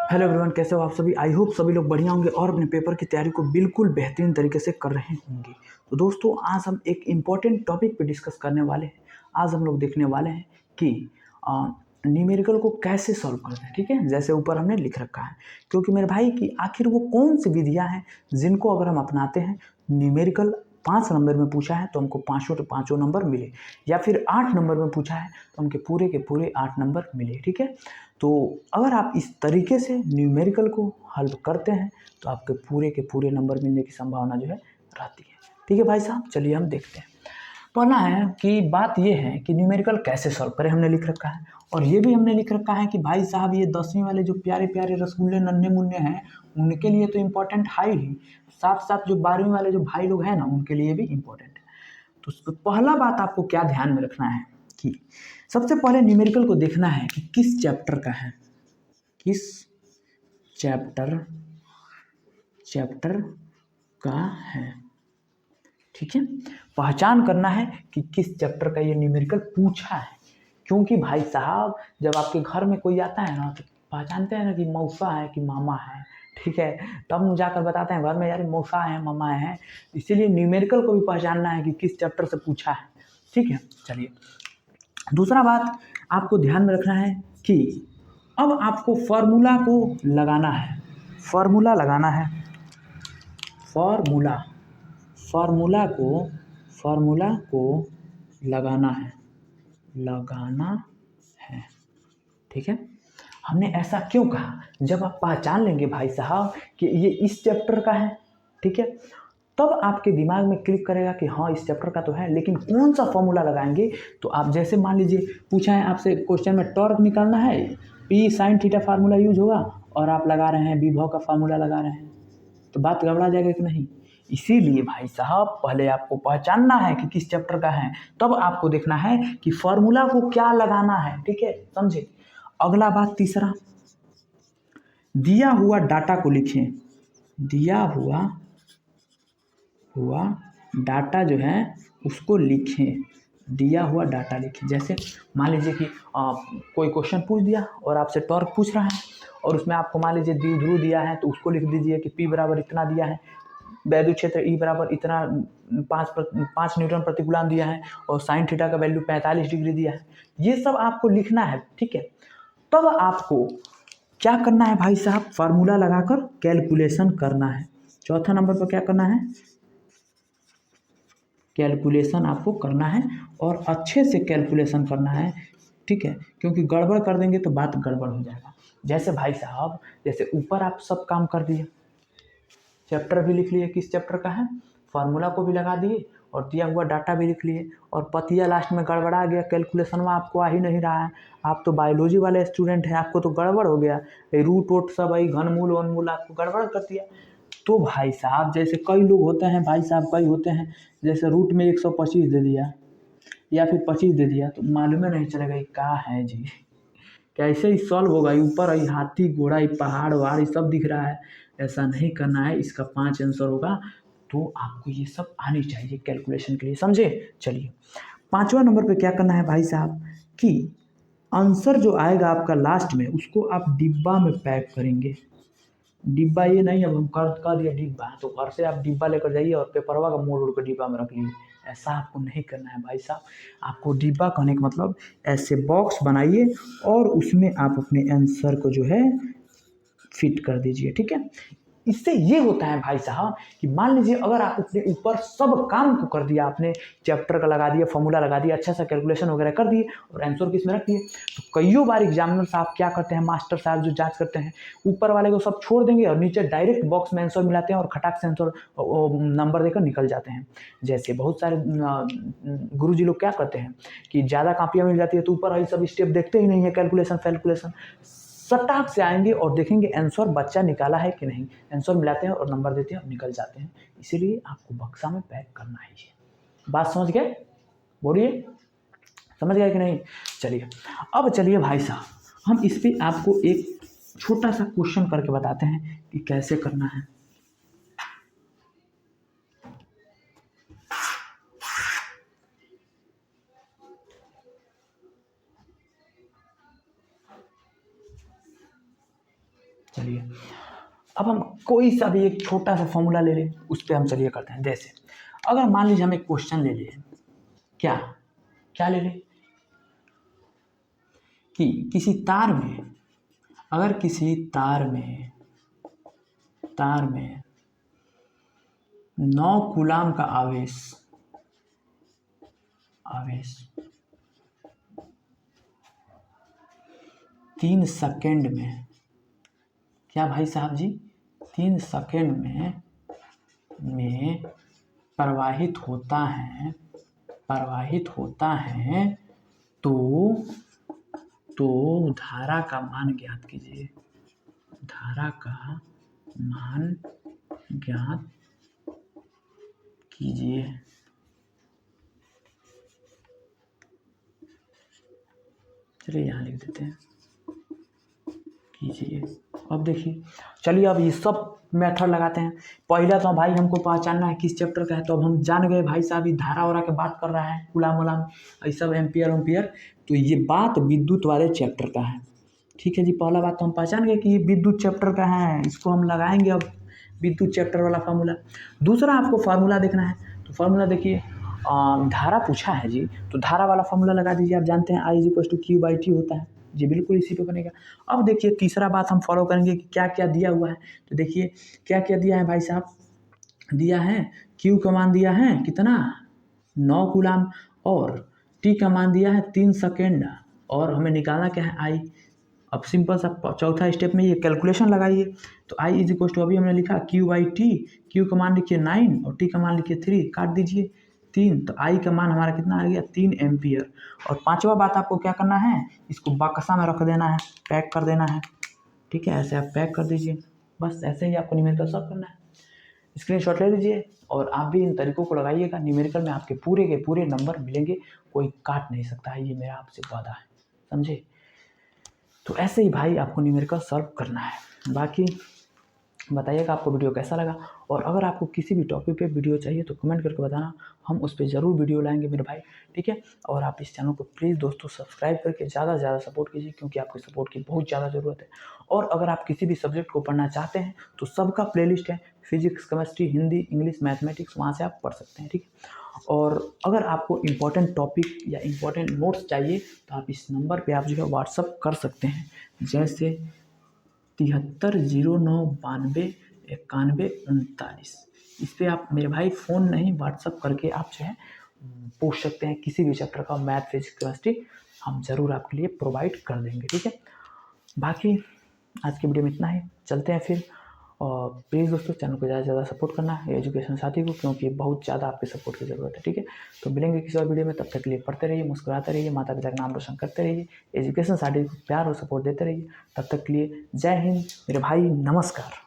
Hello everyone, कैसे हो आप सभी। आई होप सभी लोग बढ़िया होंगे और अपने पेपर की तैयारी को बिल्कुल बेहतरीन तरीके से कर रहे होंगे। तो दोस्तों, आज हम एक इम्पॉर्टेंट टॉपिक पे डिस्कस करने वाले हैं। आज हम लोग देखने वाले हैं कि न्यूमेरिकल को कैसे सॉल्व करते हैं। ठीक है, जैसे ऊपर हमने लिख रखा है, क्योंकि मेरे भाई कि आखिर वो कौन सी विधियाँ हैं जिनको अगर हम अपनाते हैं, न्यूमेरिकल 5 नंबर में पूछा है तो हमको पाँचों के पाँचों नंबर मिले, या फिर 8 नंबर में पूछा है तो हमके पूरे के पूरे 8 नंबर मिले। ठीक है, तो अगर आप इस तरीके से न्यूमेरिकल को हल करते हैं तो आपके पूरे के पूरे नंबर मिलने की संभावना जो है रहती है। ठीक है भाई साहब, चलिए हम देखते हैं। पहला है कि बात ये है कि न्यूमेरिकल कैसे सॉल्व करें, हमने लिख रखा है। और ये भी हमने लिख रखा है कि भाई साहब, ये 10वीं वाले जो प्यारे प्यारे रसगुल्ले नन्हे मुन्ने हैं उनके लिए तो इम्पोर्टेंट है ही, साथ साथ जो 12वीं वाले जो भाई लोग हैं ना उनके लिए भी इम्पोर्टेंट है। तो पहला बात आपको क्या ध्यान में रखना है कि सबसे पहले न्यूमेरिकल को देखना है कि किस चैप्टर का है, किस चैप्टर का है। ठीक है, पहचान करना है कि किस चैप्टर का ये न्यूमेरिकल पूछा है। क्योंकि भाई साहब, जब आपके घर में कोई आता है ना तो पहचानते हैं ना कि मौसा है कि मामा है। ठीक है, तब जाकर बताते हैं घर में, यार मौसा है मामा है। इसीलिए न्यूमेरिकल को भी पहचानना है कि किस चैप्टर से पूछा है। ठीक है, चलिए दूसरा बात आपको ध्यान में रखना है कि अब आपको फॉर्मूला को लगाना है। फॉर्मूला लगाना है, फॉर्मूला फॉर्मूला को फॉर्मूला को लगाना है, लगाना है। ठीक है, हमने ऐसा क्यों कहा? जब आप पहचान लेंगे भाई साहब कि ये इस चैप्टर का है, ठीक है, तब आपके दिमाग में क्लिक करेगा कि हाँ इस चैप्टर का तो है, लेकिन कौन सा फॉर्मूला लगाएंगे। तो आप जैसे मान लीजिए पूछा है आपसे क्वेश्चन में टॉर्क निकालना है, P sine theta formula use होगा और आप लगा रहे हैं विभव का फार्मूला लगा रहे हैं, तो बात गड़बड़ा जाएगा कि नहीं। इसीलिए भाई साहब पहले आपको पहचानना है कि किस चैप्टर का है, तब आपको देखना है कि फॉर्मूला को क्या लगाना है। ठीक है, समझे। अगला बात तीसरा, दिया हुआ डाटा को लिखें। दिया हुआ डाटा जो है उसको लिखें, दिया हुआ डाटा लिखें। जैसे मान लीजिए कि कोई क्वेश्चन पूछ दिया और आपसे टॉर्क पूछ रहा है और उसमें आपको मान लीजिए द्विध्रुव दिया है, तो उसको लिख दीजिए कि P बराबर इतना दिया है, वैद्युत क्षेत्र E बराबर इतना 5 न्यूटन प्रति कूलम दिया है और साइन थीटा का वैल्यू 45 डिग्री दिया है। ये सब आपको लिखना है। ठीक है, तब आपको क्या करना है भाई साहब, फार्मूला लगाकर कैलकुलेशन करना है। चौथा नंबर पर क्या करना है, कैलकुलेशन आपको करना है और अच्छे से कैलकुलेशन करना है। ठीक है, क्योंकि गड़बड़ कर देंगे तो बात गड़बड़ हो जाएगा। जैसे भाई साहब, जैसे ऊपर आप सब काम कर दिए, चैप्टर भी लिख लिए किस चैप्टर का है, फार्मूला को भी लगा दिए और दिया हुआ डाटा भी लिख लिए, और पतिया लास्ट में गड़बड़ा गया, कैलकुलेशन में आपको आ ही नहीं रहा है। आप तो बायोलॉजी वाले स्टूडेंट हैं, आपको तो गड़बड़ हो गया, रूट वोट सब आई, घनमूल वनमूल आपको गड़बड़ कर दिया। तो भाई साहब जैसे कई लोग होते हैं भाई साहब, कई होते हैं जैसे रूट में 125 दे दिया या फिर 25 दे दिया, तो मालूम ही नहीं चलेगा ये क्या है जी, कैसे ही सॉल्व होगा। ऊपर ही हाथी घोड़ा ही पहाड़ वहाड़ ये सब दिख रहा है, ऐसा नहीं करना है। इसका 5 आंसर होगा, तो आपको ये सब आनी चाहिए कैलकुलेशन के लिए, समझे। चलिए पांचवा नंबर पे क्या करना है भाई साहब कि आंसर जो आएगा आपका लास्ट में उसको आप डिब्बा में पैक करेंगे। डिब्बा ये नहीं अब हम कर दिया डिब्बा, तो घर से आप डिब्बा लेकर जाइए और पेपरवा का मोड़ उड़ कर डिब्बा में रख लीजिए। ऐसा आपको नहीं करना है भाई साहब। आपको डिब्बा कहने का मतलब ऐसे बॉक्स बनाइए और उसमें आप अपने आंसर को जो है फिट कर दीजिए। ठीक है, इससे ये होता है भाई साहब कि मान लीजिए अगर आप अपने ऊपर सब काम को कर दिया, आपने चैप्टर का लगा दिया, फॉर्मूला लगा दिया, अच्छा सा कैलकुलेशन वगैरह कर दिए और आंसर किस में रख दिए, तो कईयों बार एग्जामिनर साहब क्या करते हैं, मास्टर साहब जो जांच करते हैं, ऊपर वाले को सब छोड़ देंगे और नीचे डायरेक्ट बॉक्स में आंसर मिलाते हैं और खटाक से आंसर नंबर देकर निकल जाते हैं। जैसे बहुत सारे गुरु जी लोग क्या करते हैं कि ज़्यादा कापियाँ मिल जाती है तो ऊपर वाली सब स्टेप देखते ही नहीं है, कैलकुलेशन सटाक से आएंगे और देखेंगे आंसर बच्चा निकाला है कि नहीं, आंसर मिलाते हैं और नंबर देते हैं और निकल जाते हैं। इसीलिए आपको बक्सा में पैक करना है। ये बात समझ गए? बोलिए, समझ गए कि नहीं? चलिए अब चलिए भाई साहब, हम इस पर आपको एक छोटा सा क्वेश्चन करके बताते हैं कि कैसे करना है। चलिए अब हम कोई सा भी एक छोटा सा फॉर्मूला ले लें, उस पर हम चलिए करते हैं। जैसे अगर मान लीजिए हम एक क्वेश्चन ले लें, क्या क्या ले लें कि किसी तार में, अगर किसी तार में 9 कूलाम का आवेश 3 सेकेंड में, क्या भाई साहब जी, 3 सेकेंड में प्रवाहित होता है तो धारा का मान ज्ञात कीजिए। धारा का मान ज्ञात कीजिए। चलिए यहाँ लिख देते हैं कीजिए। अब देखिए, चलिए अब ये सब मेथड लगाते हैं। पहला तो भाई हमको पहचानना है किस चैप्टर का है, तो अब हम जान गए भाई साहब ये धारा वारा के बात कर रहा है, कूलाम वूलाम ये सब, एम्पियर, तो ये बात विद्युत वाले चैप्टर का है। ठीक है जी, पहला बात तो हम पहचान गए कि ये विद्युत चैप्टर का है, इसको हम लगाएंगे अब विद्युत चैप्टर वाला फार्मूला। दूसरा आपको फार्मूला देखना है, तो फार्मूला देखिए, धारा पूछा है जी, तो धारा वाला फार्मूला लगा दीजिए। आप जानते हैं I = Q/T होता है जी, बिल्कुल इसी पे बनेगा। अब देखिए तीसरा बात हम फॉलो करेंगे कि क्या क्या दिया हुआ है, तो देखिए क्या क्या दिया है भाई साहब, दिया है Q का मान दिया है कितना 9 कूलाम, और T का मान दिया है 3 सेकेंड, और हमें निकालना क्या है I। अब सिंपल सा चौथा स्टेप में ये कैलकुलेशन लगाइए, तो I = अभी हमने लिखा Q/T, Q का मान लिखिए 9 और T का मान लिखिए 3, काट दीजिए 3, तो I का मान हमारा कितना आ गया 3 एम्पियर। और पांचवा बात आपको क्या करना है, इसको बक्सा में रख देना है, पैक कर देना है। ठीक है, ऐसे आप पैक कर दीजिए, बस ऐसे ही आपको न्यूमेरिकल सॉल्व करना है। स्क्रीनशॉट ले लीजिए और आप भी इन तरीकों को लगाइएगा, न्यूमेरिकल में आपके पूरे के पूरे नंबर मिलेंगे, कोई काट नहीं सकता है, ये मेरा आपसे वादा है, समझे। तो ऐसे ही भाई आपको न्यूमेरिकल सॉल्व करना है। बाकी बताइएगा आपको वीडियो कैसा लगा, और अगर आपको किसी भी टॉपिक पे वीडियो चाहिए तो कमेंट करके बताना, हम उस पर ज़रूर वीडियो लाएंगे मेरे भाई। ठीक है, और आप इस चैनल को प्लीज़ दोस्तों सब्सक्राइब करके ज़्यादा से ज़्यादा सपोर्ट कीजिए, क्योंकि आपकी सपोर्ट की बहुत ज़्यादा ज़रूरत है। और अगर आप किसी भी सब्जेक्ट को पढ़ना चाहते हैं तो सबका प्लेलिस्ट है, physics, chemistry, Hindi, English, mathematics, वहाँ से आप पढ़ सकते हैं। ठीक है, और अगर आपको इम्पोर्टेंट टॉपिक या इम्पोर्टेंट नोट्स चाहिए तो आप इस नंबर पे आप जो है व्हाट्सअप कर सकते हैं, जैसे 7309929139। इस पर आप मेरे भाई फ़ोन नहीं व्हाट्सअप करके आप जो है पूछ सकते हैं किसी भी चैप्टर का, मैथ, फिजिक्स, केमिस्ट्री, हम ज़रूर आपके लिए प्रोवाइड कर देंगे। ठीक है, बाकी आज की वीडियो में इतना ही, चलते हैं फिर। और प्लीज़ दोस्तों चैनल को ज़्यादा से ज़्यादा सपोर्ट करना है एजुकेशन साथी को, क्योंकि बहुत ज़्यादा आपके सपोर्ट की ज़रूरत है। ठीक है, तो मिलेंगे किसी और वीडियो में, तब तक के लिए पढ़ते रहिए, मुस्कुराते रहिए, माता पिता का नाम रोशन करते रहिए, एजुकेशन साथी को प्यार और सपोर्ट देते रहिए। तब तक के लिए जय हिंद मेरे भाई, नमस्कार।